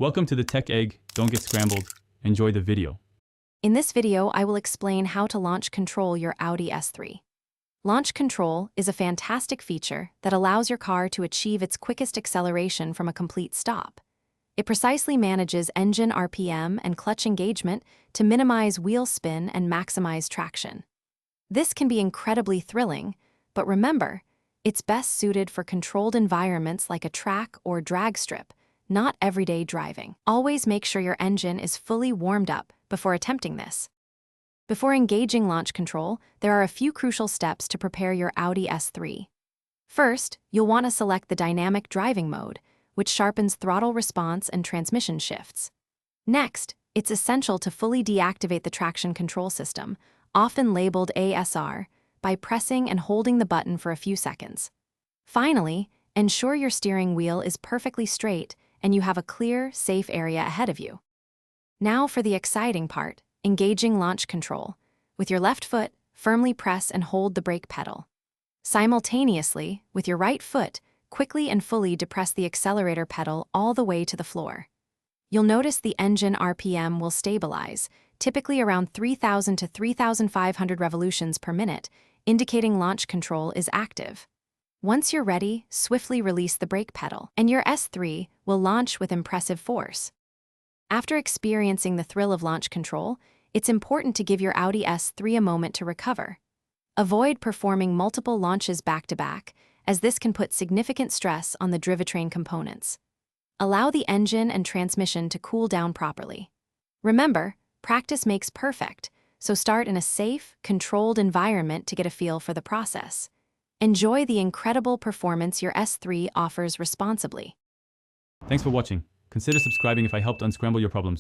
Welcome to the Tech Egg. Don't get scrambled. Enjoy the video. In this video, I will explain how to launch control your Audi S3. Launch control is a fantastic feature that allows your car to achieve its quickest acceleration from a complete stop. It precisely manages engine RPM and clutch engagement to minimize wheel spin and maximize traction. This can be incredibly thrilling, but remember, it's best suited for controlled environments like a track or drag strip, not everyday driving. Always make sure your engine is fully warmed up before attempting this. Before engaging launch control, there are a few crucial steps to prepare your Audi S3. First, you'll want to select the dynamic driving mode, which sharpens throttle response and transmission shifts. Next, it's essential to fully deactivate the traction control system, often labeled ASR, by pressing and holding the button for a few seconds. Finally, ensure your steering wheel is perfectly straight and you have a clear, safe area ahead of you. Now for the exciting part, engaging launch control. With your left foot, firmly press and hold the brake pedal. Simultaneously, with your right foot, quickly and fully depress the accelerator pedal all the way to the floor. You'll notice the engine RPM will stabilize, typically around 3,000 to 3,500 revolutions per minute, indicating launch control is active. Once you're ready, swiftly release the brake pedal, and your S3 will launch with impressive force. After experiencing the thrill of launch control, it's important to give your Audi S3 a moment to recover. Avoid performing multiple launches back-to-back, as this can put significant stress on the drivetrain components. Allow the engine and transmission to cool down properly. Remember, practice makes perfect, so start in a safe, controlled environment to get a feel for the process. Enjoy the incredible performance your S3 offers responsibly. Thanks for watching. Consider subscribing if I helped unscramble your problems.